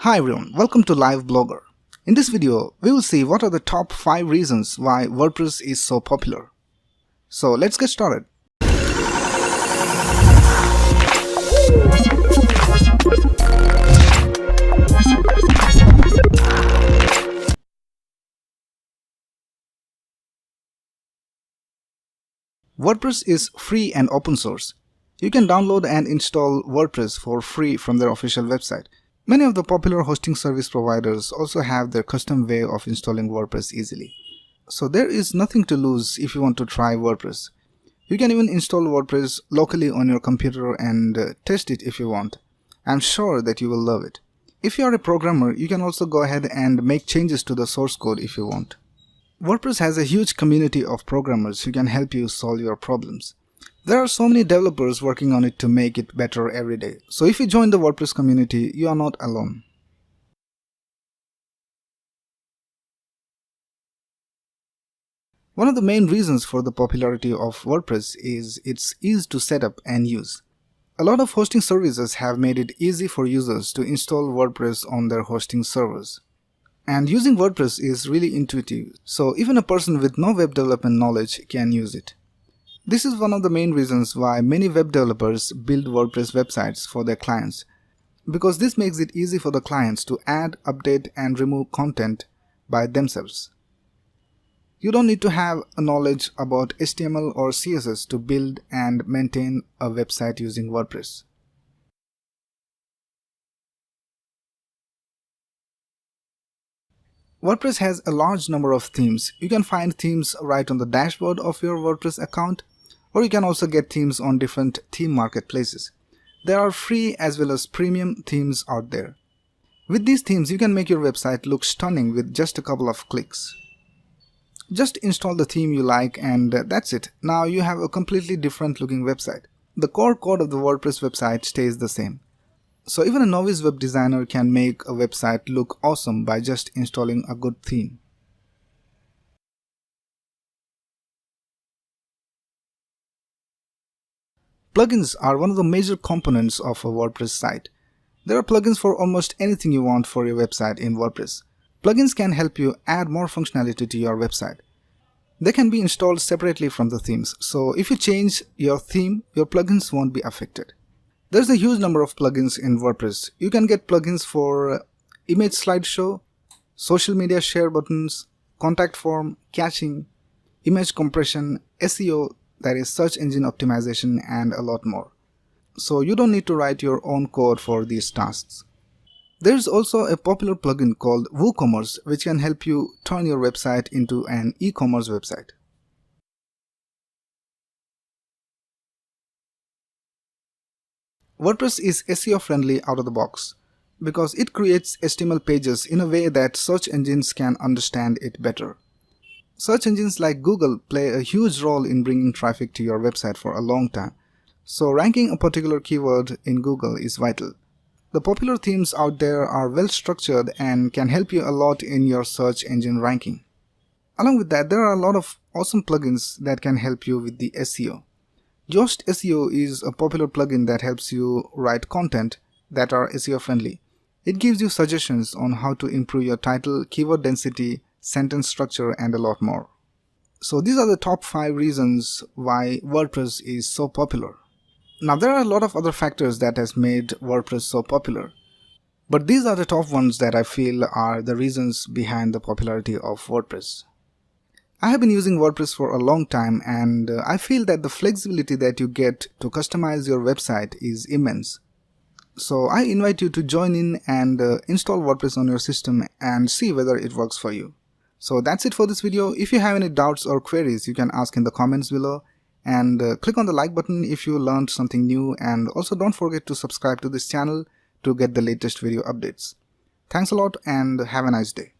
Hi everyone, welcome to Live Blogger. In this video, we will see what are the top 5 reasons why WordPress is so popular. So let's get started. WordPress is free and open source. You can download and install WordPress for free from their official website. Many of the popular hosting service providers also have their custom way of installing WordPress easily. So there is nothing to lose if you want to try WordPress. You can even install WordPress locally on your computer and test it if you want. I'm sure that you will love it. If you are a programmer, you can also go ahead and make changes to the source code if you want. WordPress has a huge community of programmers who can help you solve your problems. There are so many developers working on it to make it better every day. So if you join the WordPress community, you are not alone. One of the main reasons for the popularity of WordPress is its ease to set up and use. A lot of hosting services have made it easy for users to install WordPress on their hosting servers. And using WordPress is really intuitive, so even a person with no web development knowledge can use it. This is one of the main reasons why many web developers build WordPress websites for their clients, because this makes it easy for the clients to add, update and remove content by themselves. You don't need to have a knowledge about HTML or CSS to build and maintain a website using WordPress. WordPress has a large number of themes. You can find themes right on the dashboard of your WordPress account, or you can also get themes on different theme marketplaces. There are free as well as premium themes out there. With these themes, you can make your website look stunning with just a couple of clicks. Just install the theme you like and that's it. Now you have a completely different looking website. The core code of the WordPress website stays the same. So even a novice web designer can make a website look awesome by just installing a good theme. Plugins are one of the major components of a WordPress site. There are plugins for almost anything you want for your website in WordPress. Plugins can help you add more functionality to your website. They can be installed separately from the themes, so if you change your theme, your plugins won't be affected. There's a huge number of plugins in WordPress. You can get plugins for image slideshow, social media share buttons, contact form, caching, image compression, SEO, that is search engine optimization, and a lot more. So you don't need to write your own code for these tasks. There's also a popular plugin called WooCommerce which can help you turn your website into an e-commerce website. WordPress is SEO friendly out of the box because it creates HTML pages in a way that search engines can understand it better. Search engines like Google play a huge role in bringing traffic to your website for a long time, so ranking a particular keyword in Google is vital. The popular themes out there are well structured and can help you a lot in your search engine ranking. Along with that, there are a lot of awesome plugins that can help you with the SEO. Yoast SEO is a popular plugin that helps you write content that are SEO friendly. It gives you suggestions on how to improve your title, keyword density, sentence structure, and a lot more. So these are the top 5 reasons why WordPress is so popular. Now there are a lot of other factors that has made WordPress so popular, but these are the top ones that I feel are the reasons behind the popularity of WordPress. I have been using WordPress for a long time and I feel that the flexibility that you get to customize your website is immense. So I invite you to join in and install WordPress on your system and see whether it works for you. So that's it for this video. If you have any doubts or queries, you can ask in the comments below, and click on the like button if you learned something new, and also don't forget to subscribe to this channel to get the latest video updates. Thanks a lot and have a nice day.